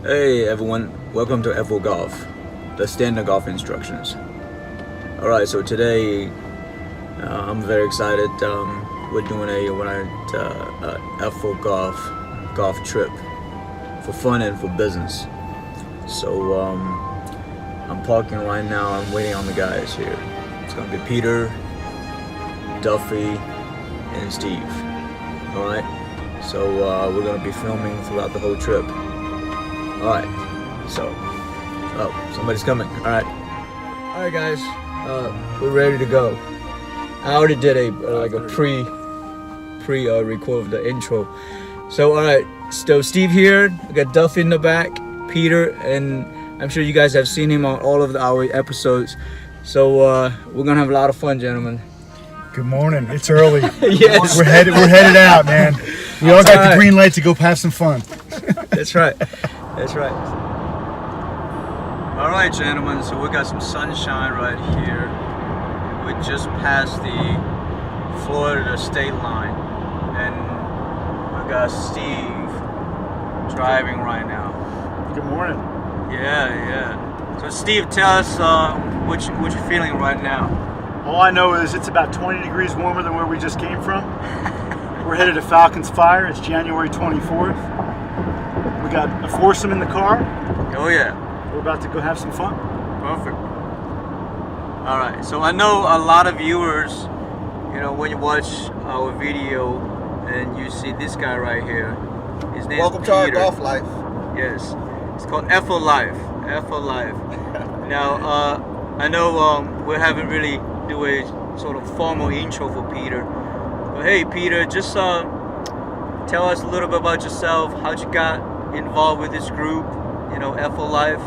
Hey everyone, welcome to FO Golf, the standard golf instructions. Alright, so today I'm very excited. We're doing a FO golf trip for fun and for business. So I'm parking right now. I'm waiting on the guys here. It's gonna be Peter, Duffy, and Steve. Alright, so we're gonna be filming throughout the whole trip. Alright, so, somebody's coming. Alright guys, we're ready to go. I already did a pre-record of the intro. So alright, so Steve here, we got Duffy in the back, Peter, and I'm sure you guys have seen him on all of our episodes. So we're gonna have a lot of fun, gentlemen. Good morning. It's early. Yes. We're headed out, man. We all got the green light to go have some fun. That's right. That's right. All right, gentlemen. So we got some sunshine right here. We just passed the Florida state line, and we got Steve driving right now. Good morning. Yeah. So Steve, tell us what you're feeling right now. All I know is it's about 20 degrees warmer than where we just came from. We're headed to Falcons Fire. It's January 24th. We got a foursome in the car. Oh yeah. We're about to go have some fun. Perfect. All right. So I know a lot of viewers, you know, when you watch our video and you see this guy right here, his name Welcome is to our Peter. golf life. Yes, it's called FO Life. FO Life. Now, I know we haven't really do a sort of formal intro for Peter, but hey, Peter, just tell us a little bit about yourself. How'd you got involved with this group? You know, FO Life.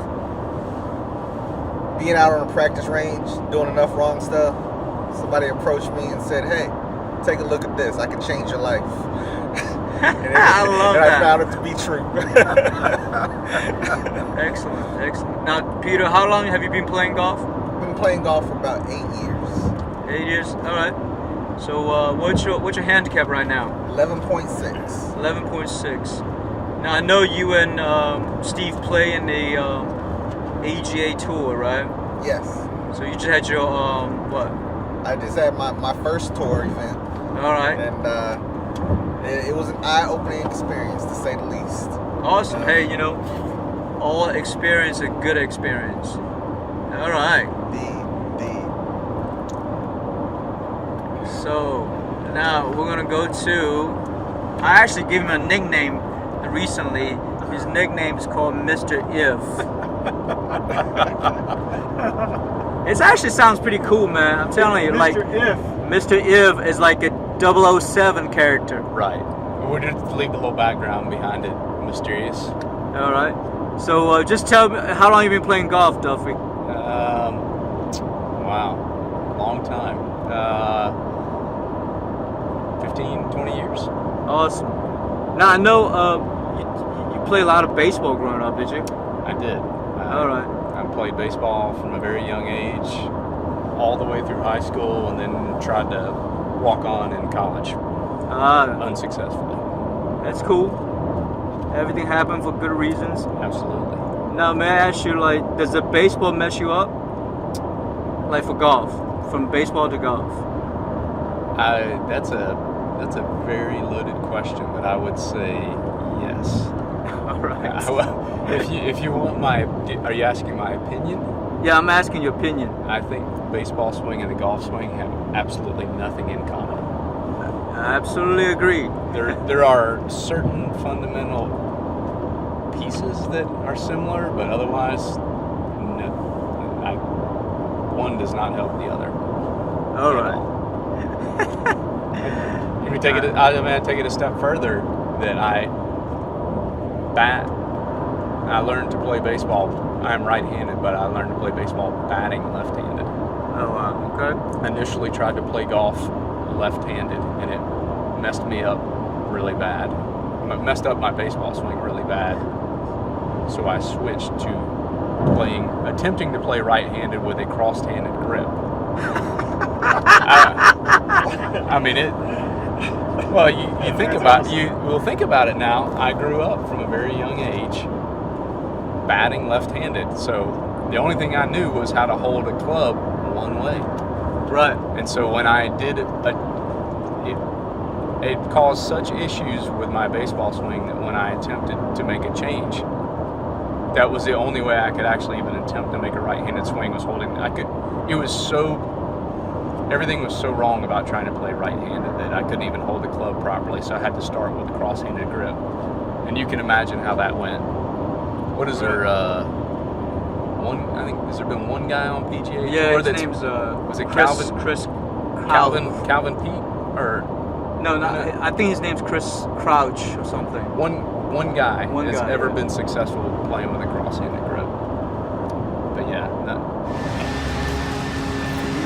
Being out on a practice range, doing enough wrong stuff, somebody approached me and said, "Hey, take a look at this. I can change your life." I love and that. I found it to be true. Excellent. Now, Peter, how long have you been playing golf? Been playing golf for about 8 years. 8 years. All right. So, what's your handicap right now? 11.6. 11.6. Now I know you and Steve play in the AGA tour, right? Yes. So you just had your what? I just had my first tour event. All right. And it was an eye-opening experience, to say the least. Awesome. Hey, you know, all experience a good experience. All right. So now we're gonna go to. I actually gave him a nickname recently. His nickname is called Mr. If. It actually sounds pretty cool, man. I'm telling you, like Mr. If is like a 007 character. Right. We'll just leave the whole background behind it mysterious. All right. So just tell me, how long you been playing golf, Duffy? Wow. Long time. 15, 20 years. Awesome. Now I know you play a lot of baseball growing up, did you? I did. All right. I played baseball from a very young age, all the way through high school, and then tried to walk on in college. Unsuccessfully. That's cool. Everything happened for good reasons. Absolutely. Now, may I ask you, like, does the baseball mess you up? Like for golf, from baseball to golf? That's a very loaded question, but I would say yes. All right. If you want are you asking my opinion? Yeah, I'm asking your opinion. I think the baseball swing and the golf swing have absolutely nothing in common. I absolutely agree. There are certain fundamental pieces that are similar, but otherwise, no. One does not help the other. All right. Let me take it. I take it a step further. That I learned to play baseball. I'm right-handed, but I learned to play baseball batting left-handed. Oh wow. Okay. Initially tried to play golf left-handed, and it messed me up really bad. It messed up my baseball swing really bad. So I switched to attempting to play right-handed with a crossed-handed grip. I mean it. Well, you think about it now. I grew up from a very young age batting left-handed, so the only thing I knew was how to hold a club one way. Right. And so when I did it caused such issues with my baseball swing that when I attempted to make a change, that was the only way I could actually even attempt to make a right-handed swing was holding. Everything was so wrong about trying to play right-handed that I couldn't even hold the club properly. So I had to start with a cross-handed grip, and you can imagine how that went. What is there? I think has there been one guy on PGA? Yeah, Tour his that's, name's was it Chris Calvin Pete or No, I think his name's Chris Crouch or something. one guy One has guy, ever yeah. been successful playing with a cross-handed grip. But yeah,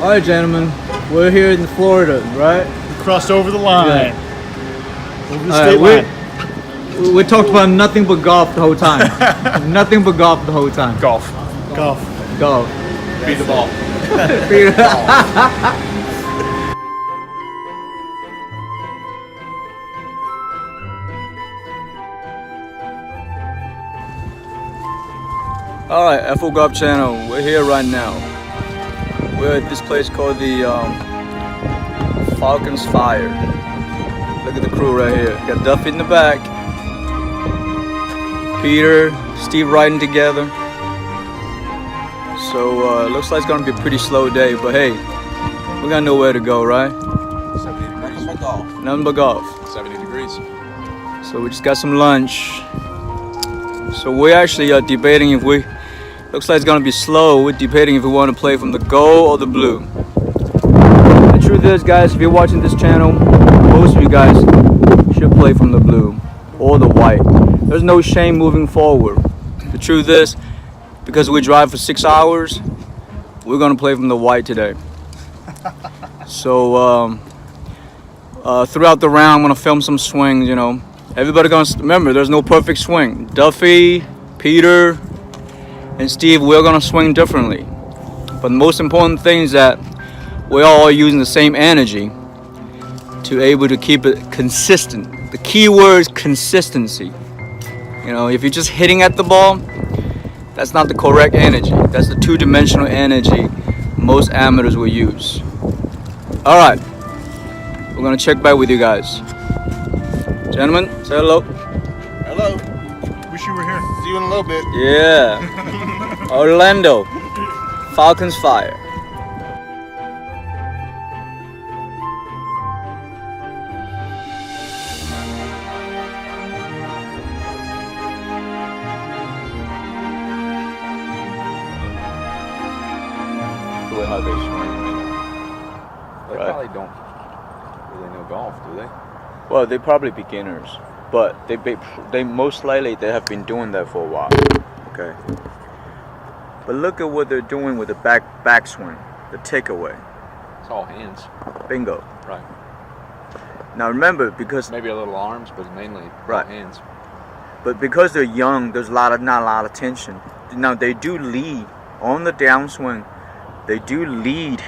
All right, gentlemen, we're here in Florida, right? We crossed over the line. Over the All state right, line. we talked about nothing but golf the whole time. Nothing but golf the whole time. golf. Golf. Golf. Beat the ball. All right, FO Golf Channel. We're here right now. We're at this place called the Falcons Fire. Look at the crew right here. Got Duffy in the back. Peter, Steve riding together. So looks like it's gonna be a pretty slow day, but hey, we got nowhere to go, right? 70 degrees. Nothing but golf. 70 degrees. So we just got some lunch. So we're actually debating if we. Looks like it's gonna be slow. We're debating if we want to play from the gold or the blue. The truth is, guys, if you're watching this channel, most of you guys should play from the blue or the white. There's no shame moving forward. The truth is, because we drive for 6 hours, we're gonna play from the white today. So throughout the round, I'm gonna film some swings. You know, everybody gonna remember. There's no perfect swing. Duffy, Peter, and Steve, we're gonna swing differently. But the most important thing is that we're all using the same energy to able to keep it consistent. The key word is consistency. You know, if you're just hitting at the ball, that's not the correct energy. That's the two-dimensional energy most amateurs will use. All right, we're gonna check back with you guys. Gentlemen, say hello. Hello. Wish you were here. See you in a little bit. Yeah. Orlando. Falcons Fire. The way how they swing. They Right. probably don't really know golf, do they? Well, they're probably beginners, but they most likely they have been doing that for a while. Okay. But look at what they're doing with the backswing, the takeaway. It's all hands. Bingo. Right. Now remember, because Maybe a little arms, but mainly Right. hands. because they're young, there's not a lot of tension. Now they do lead on the downswing. They do lead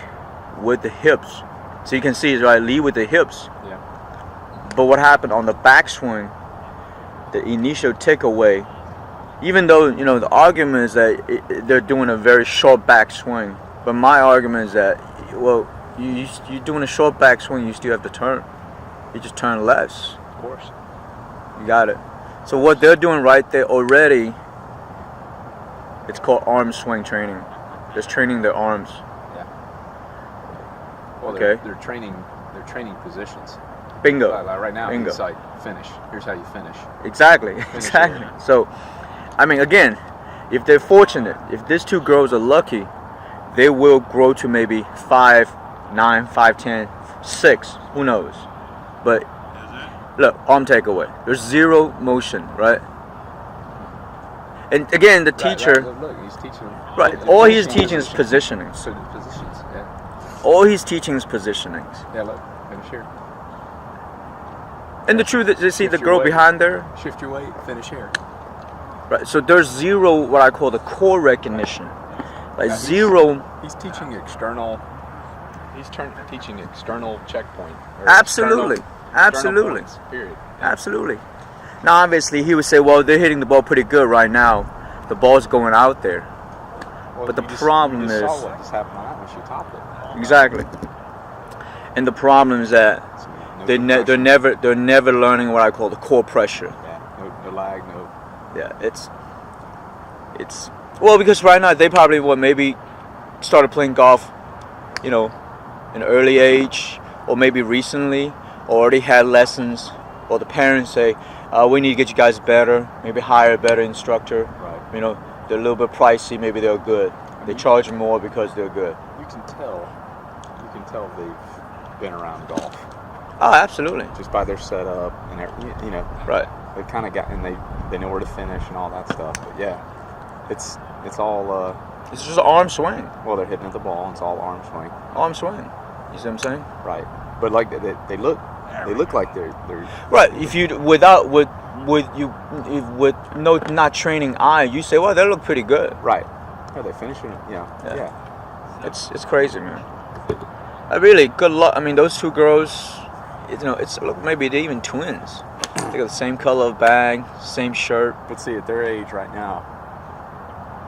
with the hips, so you can see it, right? Lead with the hips. Yeah. But what happened on the backswing, the initial takeaway, even though, you know, the argument is that they're doing a very short backswing, but my argument is that, well, you're doing a short backswing, you still have to turn. You just turn less. Of course. You got it. So what they're doing right there already, it's called arm swing training. Just training their arms. Well, Okay. they're training positions. Bingo. Like right now, Bingo. it's like finish. Here's how you finish. Exactly. Exactly. So, I mean, again, if they're fortunate, if these two girls are lucky, they will grow to maybe 5'9", 5'10", 6. Who knows? But look, arm takeaway. There's zero motion, right? And again, the teacher, Right. Look, he's teaching. right? All he's teaching is positioning. So the positions. Yeah. All he's teaching is positionings. Yeah. Look. Finish here. And the truth is, you see the Shift your girl weight. behind there, Shift your weight. Finish here. right? So there's zero, what I call the core recognition, like Yeah, zero. He's teaching external. He's teaching external checkpoint. or Absolutely. external Absolutely. points, period. Absolutely. Now, obviously, he would say, well, they're hitting the ball pretty good right now. the ball's going out there. Well, But the you just problem saw is- what just happened on that when she topped it. Exactly. And the problem is that So, no they're compression. they're never learning what I call the core pressure. Yeah, no lag, no. Yeah, it's well, because right now they probably maybe started playing golf, you know, in early age, or maybe recently, or already had lessons, or the parents say, we need to get you guys better, maybe hire a better instructor. Right. You know, they're a little bit pricey, maybe they're good. They charge more because they're good. You can tell they've been around golf Oh, absolutely. just by their setup and you know, Right. they kind of got, and they know where to finish and all that stuff. But yeah, it's all It's just an arm swing. well, they're hitting at the ball, and it's all arm swing. Arm swing. You see what I'm saying? Right. But like they look like they're Right. If you with no not training eye, you say, well, they look pretty good. right. Are they finishing? Yeah. Yeah. It's crazy, man. Really good luck. I mean, those two girls, you know, look, maybe they're even twins. They got the same color of bag, same shirt. But see, at their age right now,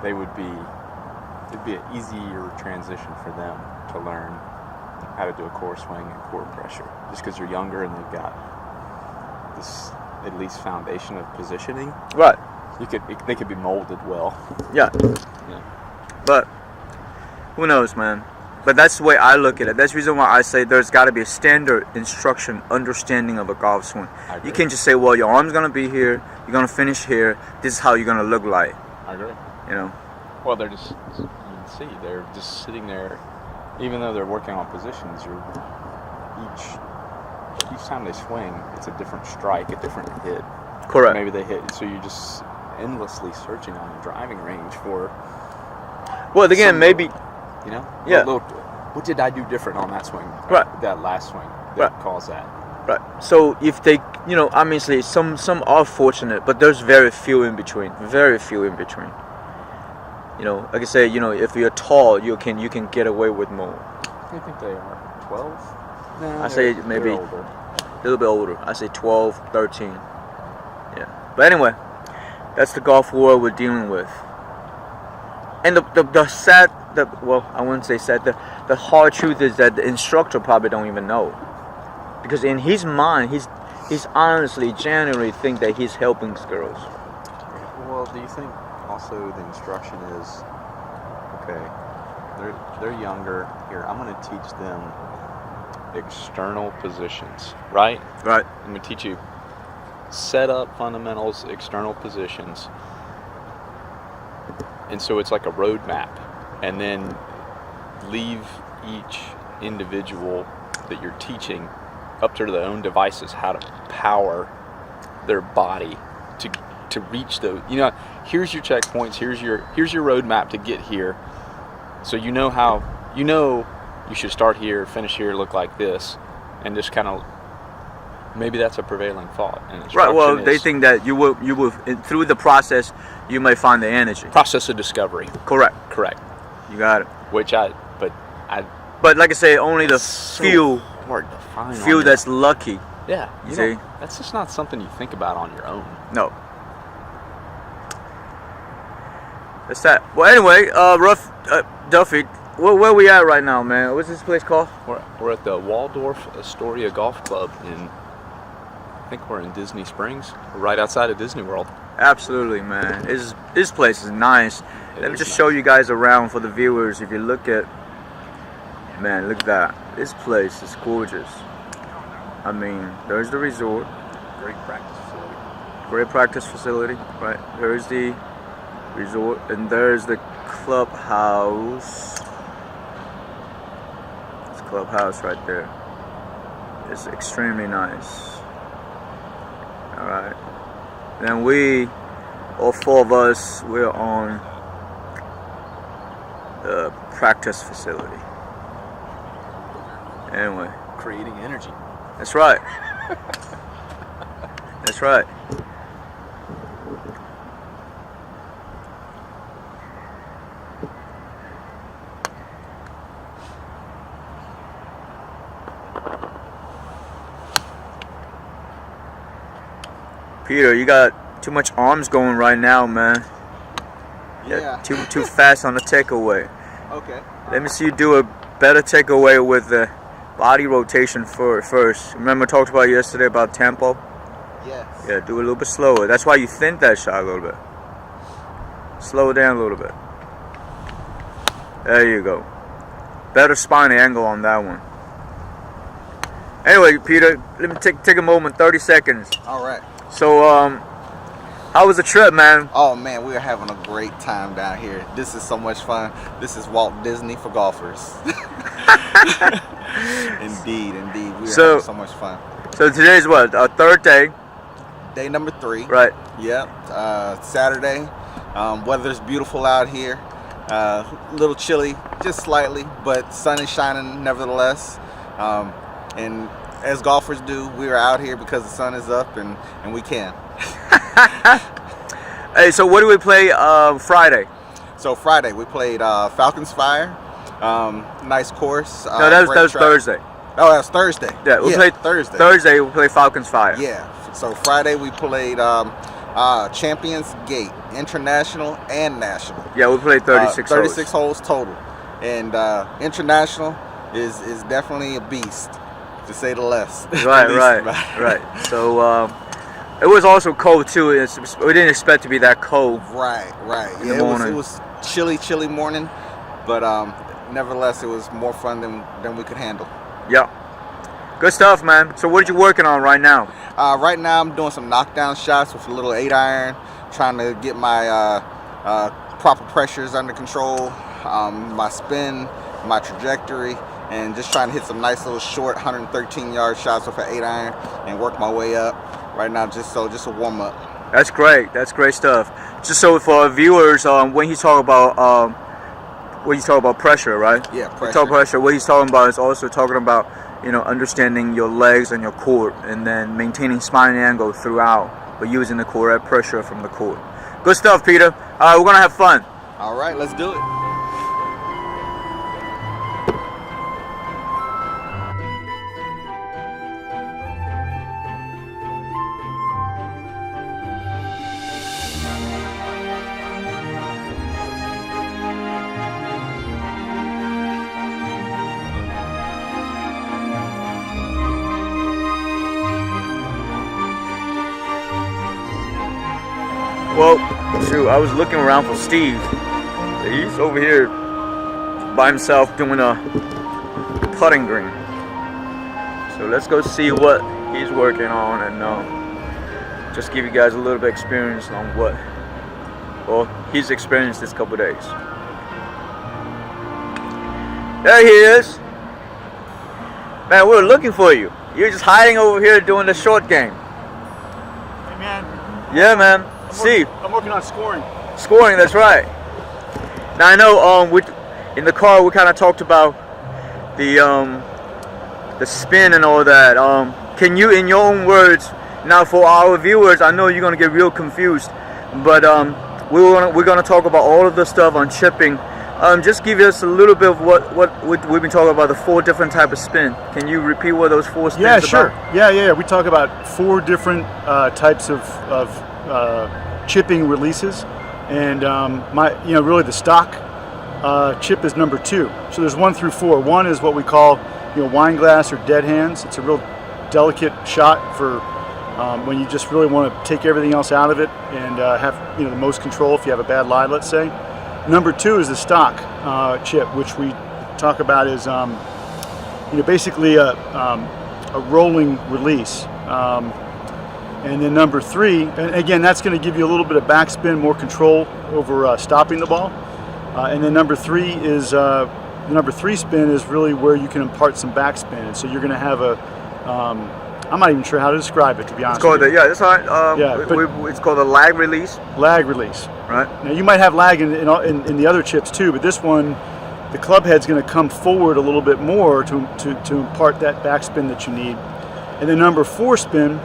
it'd be an easier transition for them to learn how to do a core swing and core pressure. Just because they're younger and they've got this at least foundation of positioning, Right. they could be molded well. Yeah. Yeah. But who knows, man? But that's the way I look at it. That's the reason why I say there's got to be a standard instruction, understanding of a golf swing. I agree. You can't just say, well, your arm's gonna be here, you're gonna finish here. This is how you're gonna look like. I agree. You know. Well, you can see they're just sitting there, even though they're working on positions. Each time they swing, it's a different strike, a different hit. Correct. Maybe they hit, so you're just endlessly searching on the driving range for. Well, again, some- maybe. You know? Yeah. What did I do different on that swing? Right. That last swing that Right. caused that. Right. So if they, you know, obviously some are fortunate, but there's very few in between. Very few in between. You know, like I say, you know, if you're tall, you can get away with more. I think they are 12. No, I say they're maybe- older. A little bit older. I say 12, 13. Yeah. But anyway, that's the golf world we're dealing with. And the sad, well, I wouldn't say sad. The hard truth is that the instructor probably don't even know, because in his mind, he's honestly, genuinely think that he's helping girls. Well, do you think also the instruction is okay? They're younger. Here, I'm going to teach them external positions, right? Right. I'm going to teach you setup fundamentals, external positions. And so it's like a roadmap, and then leave each individual that you're teaching up to their own devices how to power their body to reach those. You know, here's your checkpoints. Here's your roadmap to get here. So you know how you should start here, finish here, look like this, and just kind of maybe that's a prevailing thought. And Right. Well, instruction they is think that you will through the process you may find the energy. process of discovery. Correct. Correct. You got it. But But like I say, only the so few hard to find. few that's lucky. yeah. You don't- see? that's just not something you think about on your own. No. That's that. Well, anyway, Duffy, where we at right now, man? What's this place called? We're at the Waldorf Astoria Golf Club I think we're in Disney Springs, right outside of Disney World. Absolutely, man. This place is nice. Let me is just nice. show you guys around for the viewers. If you look at, man, look at that. This place is gorgeous. I mean, there's the resort, Great practice facility. great practice facility, right? There's the resort, and there's the clubhouse. It's clubhouse right there. It's extremely nice. All right. Then all four of us, we're on the practice facility. Anyway, Creating energy. that's right. That's right. Peter, you got too much arms going right now, man. Yeah. Too fast on the takeaway. Okay. Let me see you do a better takeaway with the body rotation first. Remember I talked about yesterday about tempo? Yes. Yeah, do a little bit slower. That's why you think that shot a little bit. Slow it down a little bit. There you go. Better spine angle on that one. Anyway, Peter, let me take a moment, 30 seconds. All right. So, how was the trip, man? Oh man, we are having a great time down here. This is so much fun. This is Walt Disney for golfers. Indeed. We are having so much fun. So today's what? Our third day. Day number 3. Right. Yep. Saturday. Weather's beautiful out here. A little chilly, just slightly, but sun is shining nevertheless. And as golfers do, we are out here because the sun is up and we can. Hey, so what do we play Friday? So Friday we played Falcons Fire. Nice course. No, that was Thursday. Oh, that was Thursday. Yeah, we played Thursday. Thursday we played Falcons Fire. Yeah. So Friday we played Champions Gate, International and National. Yeah, we played 36 holes. 36 holes total. And International is definitely a beast, to say the least. Right. So it was also cold too. We didn't expect to be that cold. Right. In the morning. It was chilly morning, but nevertheless it was more fun than we could handle. Yeah. Good stuff, man. So what are you working on right now? Right now I'm doing some knockdown shots with a little 8-iron, trying to get my proper pressures under control, my spin, my trajectory, and just trying to hit some nice little short 113-yard shots with an 8-iron and work my way up. Right now, just a warm up. That's great. That's great stuff. Just so for our viewers, when he's talking about pressure, right? Yeah, pressure. Talk pressure. What he's talking about is also talking about understanding your legs and your core, and then maintaining spine angle throughout, but using the correct pressure from the core. Good stuff, Peter. All right, we're gonna have fun. All right, let's do it. Well, shoot, I was looking around for Steve. He's over here by himself doing a putting green. So let's go see what he's working on and just give you guys a little bit of experience on he's experienced this couple days. There he is. Man, we were looking for you. You're just hiding over here doing the short game. Hey man. Yeah, man. Steve. I'm working on scoring. Scoring, that's right. Now I know in the car we kind of talked about the spin and all that. Can you, in your own words, now for our viewers, I know you're gonna get real confused, but we're gonna talk about all of the stuff on chipping. Just give us a little bit of what we've been talking about, the 4 different types of spin. Can you repeat what those 4 spins Yeah, about? sure. Yeah. We talk about 4 different types of chipping releases, and really the stock chip is number 2. So there's 1 through 4. 1 is what we call wine glass or dead hands. It's a real delicate shot for when you just really want to take everything else out of it and have the most control if you have a bad lie, let's say. Number 2 is the stock chip, which we talk about is basically a rolling release. And then number 3, and again, that's going to give you a little bit of backspin, more control over stopping the ball. And then number 3 is the number 3 spin is really where you can impart some backspin. And so you're going to have I'm not even sure how to describe it, to be honest. It's called with you. that's all right. It's called a lag release. Lag release. Right. Now you might have lag in the other chips too, but this one, the club head's going to come forward a little bit more to impart that backspin that you need. And then number 4 spin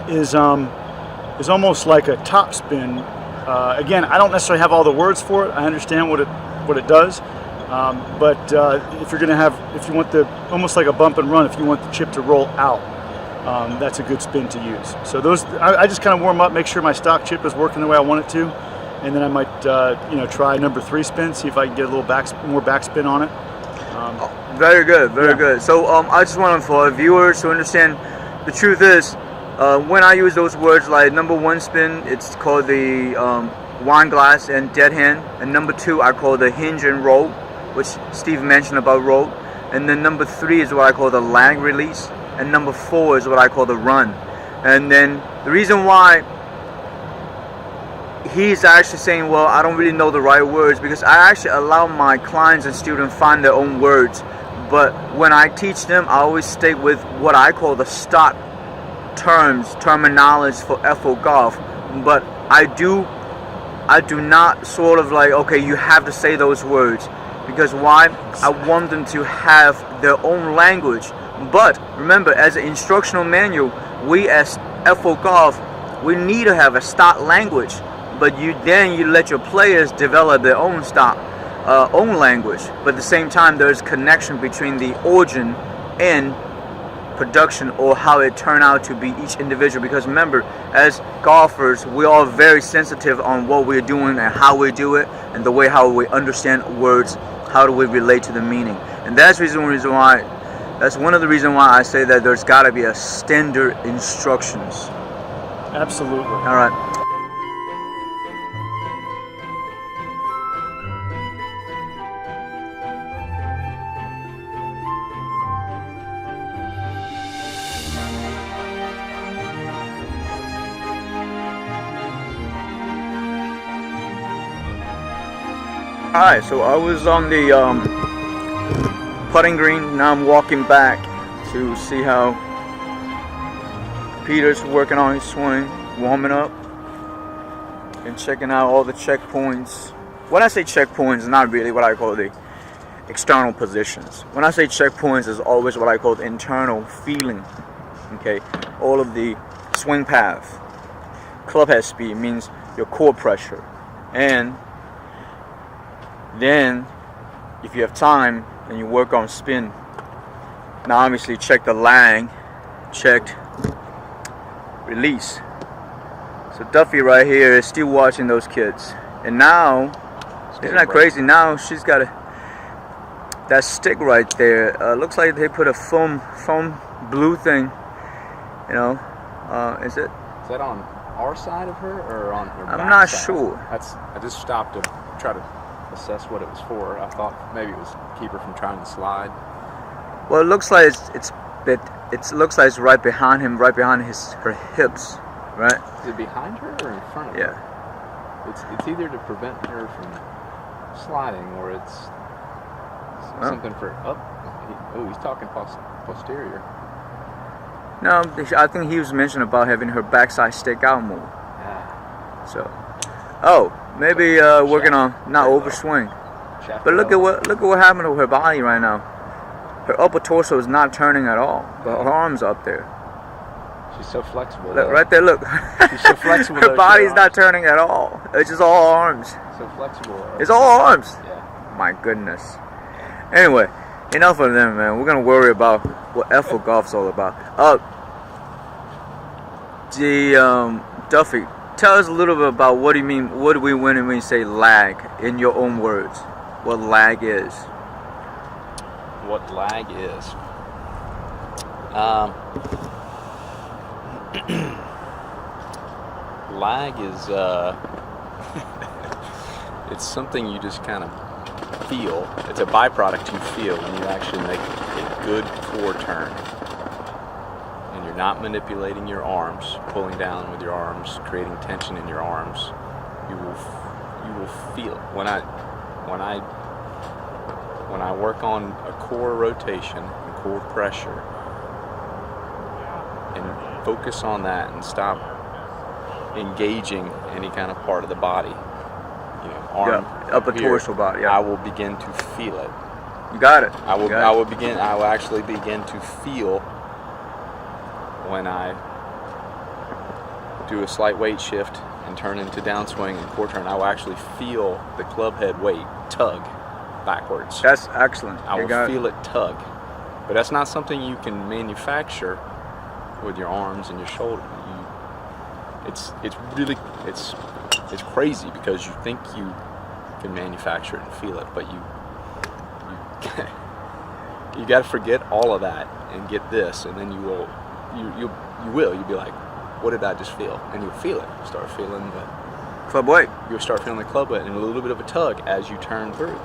is almost like a top spin. Again, I don't necessarily have all the words for it. I understand what it does, but if you want almost like a bump and run, if you want the chip to roll out, that's a good spin to use. So I just kind of warm up, make sure my stock chip is working the way I want it to, and then I might try number 3 spin, see if I can get a little more backspin on it. Very good, very good. So I just want for our viewers to understand, the truth is, when I use those words like number 1 spin, it's called the wine glass and dead hand, and number 2 I call the hinge and roll, which Steve mentioned about roll, and then number 3 is what I call the lag release, and number 4 is what I call the run. And then the reason why he's actually saying, well, I don't really know the right words, because I actually allow my clients and students find their own words, but when I teach them, I always stay with what I call the stock terminology for FO Golf. But I do not sort of like, okay, you have to say those words, because why? I want them to have their own language. But remember, as an instructional manual, we as FO Golf, we need to have a stock language, but you let your players develop their own stock own language. But at the same time, there's connection between the origin and production, or how it turned out to be each individual. Because remember, as golfers, we are very sensitive on what we're doing and how we do it, and the way how we understand words, how do we relate to the meaning. And that's one of the reasons why I say that there's got to be a standard instructions. Absolutely. All right. Alright, so I was on the putting green. Now I'm walking back to see how Peter's working on his swing, warming up, and checking out all the checkpoints. When I say checkpoints, not really what I call the external positions. When I say checkpoints, is always what I call the internal feeling. Okay, all of the swing path, club head speed means your core pressure, and then if you have time and you work on spin. Now obviously check the lag, checked release. So Duffy right here is still watching those kids, and now isn't that crazy? Now she's got that stick right there. Looks like they put a foam blue thing. Is it? Is that on our side of her or on her back I'm not side? sure. I just stopped to try to assess what it was for. I thought maybe it was to keep her from trying to slide. Well, it looks like it looks like it's right behind him, right behind her hips, right? Is it behind her or in front of her? Yeah. It's either to prevent her from sliding, or it's something for up. He's talking posterior. No, I think he was mentioning about having her backside stick out more. Yeah. So, maybe working on not overswing. But look at what happened to her body right now. Her upper torso is not turning at all, but her arms are up there. She's so flexible. Look, right there, look. She's so flexible. Her body's not turning at all. It's just all arms. So flexible. It's all arms. Yeah. My goodness. Anyway, enough of them, man. We're gonna worry about what FO Golf's all about. Duffy, tell us a little bit about what do you mean. What do we mean when we say lag? In your own words, what lag is? What lag is? Lag is it's something you just kind of feel. It's a byproduct you feel when you actually make a good core turn, and you're not manipulating your arms, pulling down with your arms, creating tension in your arms. You will feel it. When I work on a core rotation and core pressure, and focus on that and stop engaging any kind of part of the body, arm, upper here, torso body. Yeah. I will begin to feel it. You got it. I will actually begin to feel when I do a slight weight shift and turn into downswing and core turn. I will actually feel the club head weight tug backwards. That's excellent. I will feel it tug. But that's not something you can manufacture with your arms and your shoulder. It's it's crazy because you think you can manufacture it and feel it, but you you got to forget all of that and get this, and then you'll be like, what did I just feel? And you'll feel it. You start feeling the Club weight. You'll start feeling the club weight and a little bit of a tug as you turn through,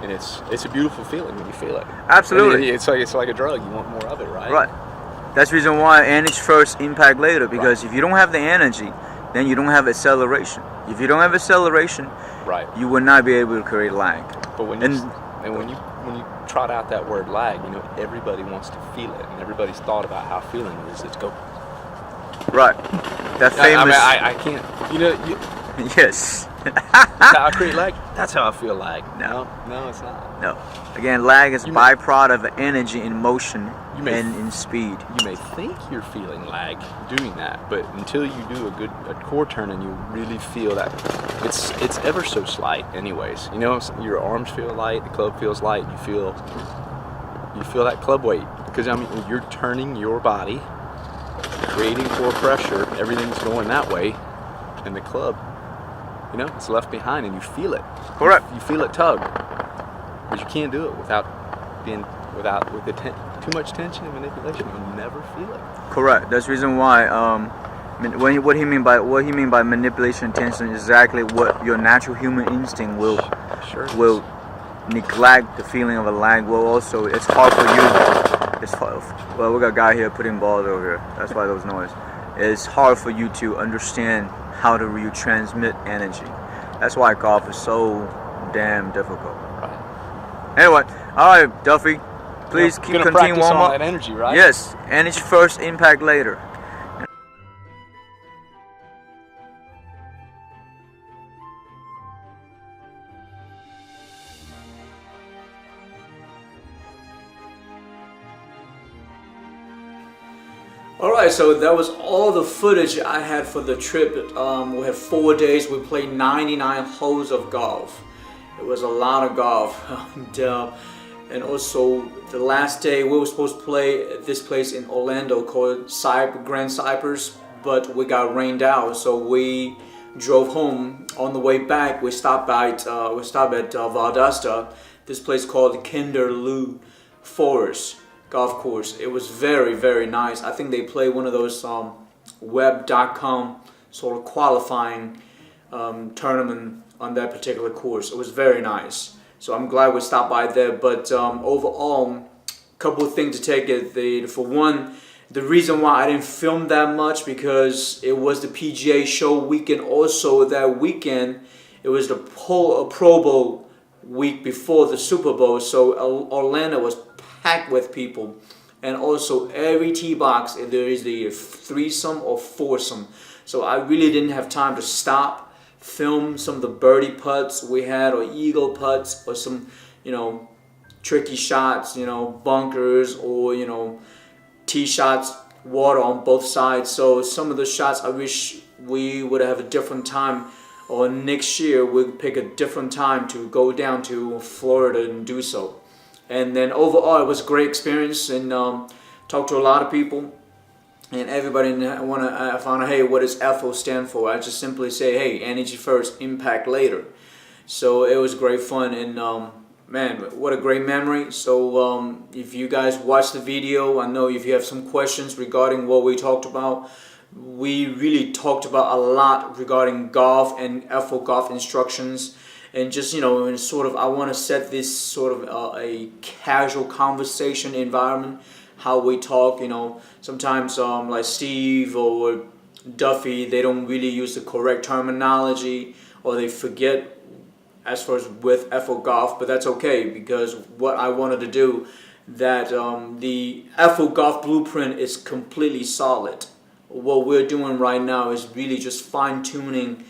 and it's a beautiful feeling when you feel it. Absolutely. And it's like a drug. You want more of it, right? Right. That's the reason why energy first, impact later. Because if you don't have the energy, then you don't have acceleration. If you don't have acceleration, Right. you will not be able to create lag. But when you trot out that word lag, everybody wants to feel it, and everybody's thought about how feeling is. It's go. Right. That famous. I can't. Yes. How I create lag. That's how I feel lag. No, it's not. No. Again, lag is a You may- byproduct of energy in motion You may- and in speed. You may think you're feeling lag doing that, but until you do a core turn and you really feel that, it's ever so slight. Anyways, your arms feel light, the club feels light. You feel that club weight because you're turning your body, creating core pressure. Everything's going that way, and the club, it's left behind, and you feel it. Correct. You feel it tug, but you can't do it without too much tension and manipulation. You'll never feel it. Correct. That's the reason why. What he mean by manipulation and tension is exactly what your natural human instinct will neglect the feeling of a lag. Well, also it's hard for you. Well, we got a guy here putting balls over here. That's why there was noise. It's hard for you to understand how to transmit energy. That's why golf is so damn difficult. Right. Anyway, all right, Duffy. Please continue warm up. That energy, right? Yes, energy first, impact later. Alright, so that was all the footage I had for the trip. We had 4 days. We played 99 holes of golf. It was a lot of golf. And also the last day we were supposed to play at this place in Orlando called Grand Cypress, but we got rained out, so we drove home. On the way back, we stopped at Valdosta, this place called Kinderloo Forest golf course. It was very, very nice. I think they play one of those web.com sort of qualifying tournament on that particular course. It was very nice. So I'm glad we stopped by there. But overall, a couple of things to take it. For one, the reason why I didn't film that much because it was the PGA show weekend. Also that weekend, it was the Pro Bowl week before the Super Bowl. So Orlando was packed with people, and also every tee box there is the threesome or foursome. So I really didn't have time to stop, film some of the birdie putts we had, or eagle putts, or some tricky shots, bunkers, or tee shots, water on both sides. So some of the shots I wish we would have a different time, or next year we'll pick a different time to go down to Florida and do so. And then overall, it was a great experience, and talked to a lot of people, and everybody found out, hey, what does FO stand for? I just simply say, hey, energy first, impact later. So it was great fun, and man, what a great memory. So if you guys watched the video, I know if you have some questions regarding what we talked about, we really talked about a lot regarding golf and FO golf instructions. And just, and sort of, I want to set this sort of a casual conversation environment, how we talk, sometimes like Steve or Duffy, they don't really use the correct terminology, or they forget as far as with FO Golf, but that's okay, because what I wanted to do, that the FO Golf blueprint is completely solid. What we're doing right now is really just fine-tuning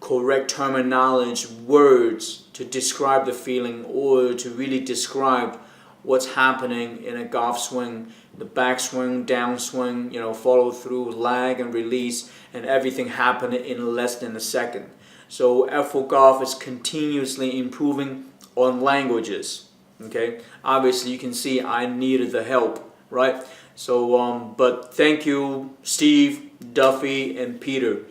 correct terminology, words to describe the feeling, or to really describe what's happening in a golf swing, the backswing, downswing, follow through, lag and release, and everything happening in less than a second. So FO Golf is continuously improving on languages. Okay, obviously you can see I needed the help, right? So but thank you, Steve, Duffy, and Peter.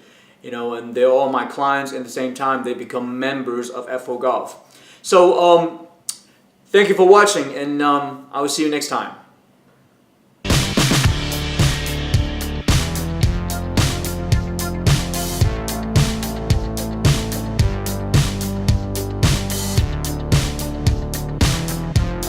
you know, and they're all my clients. At the same time, they become members of FO Golf. So thank you for watching, and I will see you next time.